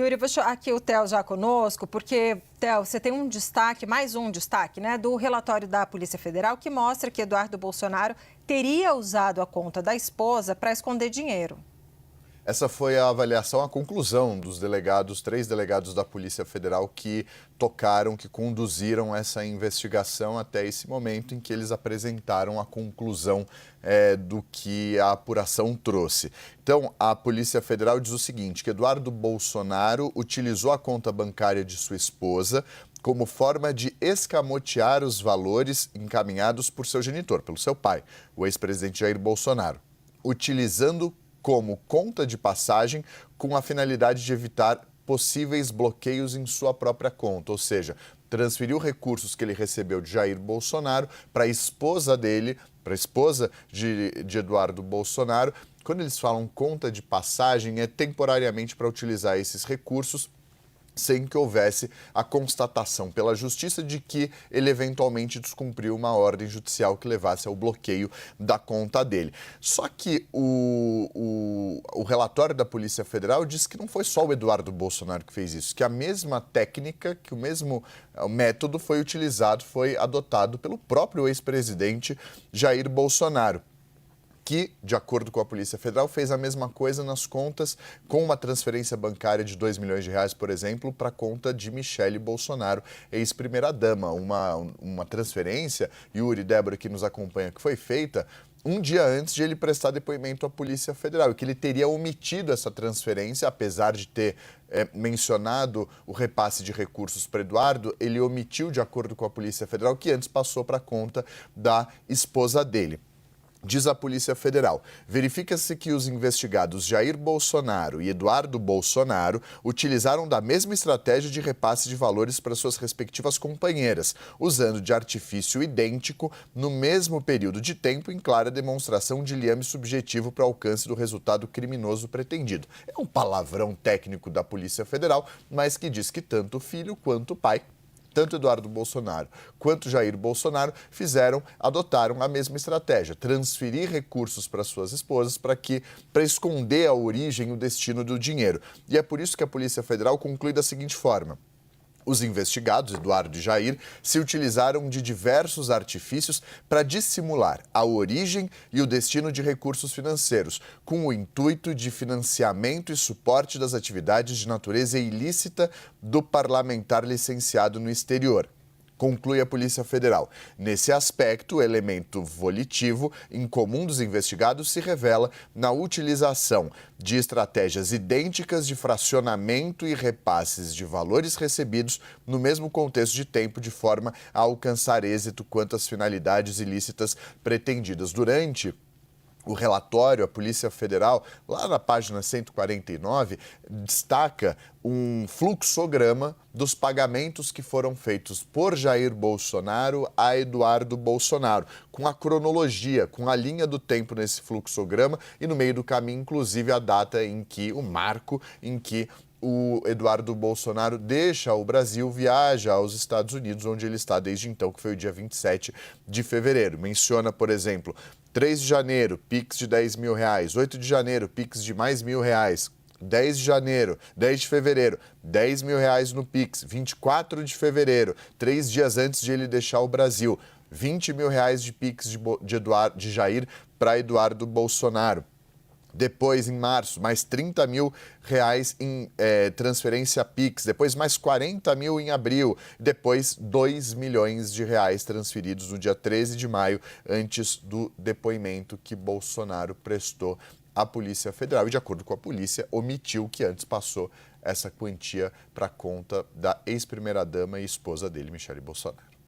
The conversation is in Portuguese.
Yuri, vou chamar aqui o Theo já conosco, porque, Theo, você tem um destaque, mais um destaque, né, do relatório da Polícia Federal que mostra que Eduardo Bolsonaro teria usado a conta da esposa para esconder dinheiro. Essa foi a avaliação, a conclusão dos delegados, 3 delegados da Polícia Federal que tocaram, que conduziram essa investigação até esse momento em que eles apresentaram a conclusão do que a apuração trouxe. Então, a Polícia Federal diz o seguinte, que Eduardo Bolsonaro utilizou a conta bancária de sua esposa como forma de escamotear os valores encaminhados por seu genitor, pelo seu pai, o ex-presidente Jair Bolsonaro, utilizando como conta de passagem com a finalidade de evitar possíveis bloqueios em sua própria conta, ou seja, transferiu recursos que ele recebeu de Jair Bolsonaro para a esposa dele, para a esposa de Eduardo Bolsonaro. Quando eles falam conta de passagem, é temporariamente para utilizar esses recursos sem que houvesse a constatação pela Justiça de que ele eventualmente descumpriu uma ordem judicial que levasse ao bloqueio da conta dele. Só que o relatório da Polícia Federal diz que não foi só o Eduardo Bolsonaro que fez isso, que a mesma técnica, que o mesmo método foi utilizado, foi adotado pelo próprio ex-presidente Jair Bolsonaro, que, de acordo com a Polícia Federal, fez a mesma coisa nas contas com uma transferência bancária de R$2 milhões, por exemplo, para a conta de Michele Bolsonaro, ex-primeira-dama. Uma transferência, Yuri, Débora, que nos acompanha, que foi feita um dia antes de ele prestar depoimento à Polícia Federal, e que ele teria omitido essa transferência, apesar de ter mencionado o repasse de recursos para Eduardo, ele omitiu, de acordo com a Polícia Federal, que antes passou para a conta da esposa dele. Diz a Polícia Federal, verifica-se que os investigados Jair Bolsonaro e Eduardo Bolsonaro utilizaram da mesma estratégia de repasse de valores para suas respectivas companheiras, usando de artifício idêntico no mesmo período de tempo, em clara demonstração de liame subjetivo para alcance do resultado criminoso pretendido. É um palavrão técnico da Polícia Federal, mas que diz que tanto o filho quanto o pai, tanto Eduardo Bolsonaro quanto Jair Bolsonaro adotaram a mesma estratégia, transferir recursos para suas esposas para esconder a origem e o destino do dinheiro. E é por isso que a Polícia Federal conclui da seguinte forma. Os investigados, Eduardo e Jair, se utilizaram de diversos artifícios para dissimular a origem e o destino de recursos financeiros, com o intuito de financiamento e suporte das atividades de natureza ilícita do parlamentar licenciado no exterior. Conclui a Polícia Federal. Nesse aspecto, o elemento volitivo incomum dos investigados se revela na utilização de estratégias idênticas de fracionamento e repasses de valores recebidos no mesmo contexto de tempo, de forma a alcançar êxito quanto às finalidades ilícitas pretendidas. Durante o relatório, a Polícia Federal, lá na página 149, destaca um fluxograma dos pagamentos que foram feitos por Jair Bolsonaro a Eduardo Bolsonaro, com a cronologia, com a linha do tempo nesse fluxograma e no meio do caminho, inclusive, a data em que, o marco em que o Eduardo Bolsonaro deixa o Brasil, viaja aos Estados Unidos, onde ele está desde então, que foi o dia 27 de fevereiro. Menciona, por exemplo, 3 de janeiro, Pix de R$10 mil, 8 de janeiro, Pix de mais R$1.000, 10 de janeiro, 10 de fevereiro, R$10 mil no Pix, 24 de fevereiro, 3 dias antes de ele deixar o Brasil, R$20 mil de Pix de Jair para Eduardo Bolsonaro. Depois, em março, mais R$30 mil em transferência Pix. Depois, mais R$40 mil em abril. Depois, R$2 milhões transferidos no dia 13 de maio, antes do depoimento que Bolsonaro prestou à Polícia Federal. E, de acordo com a polícia, omitiu que antes passou essa quantia para a conta da ex-primeira-dama e esposa dele, Michele Bolsonaro.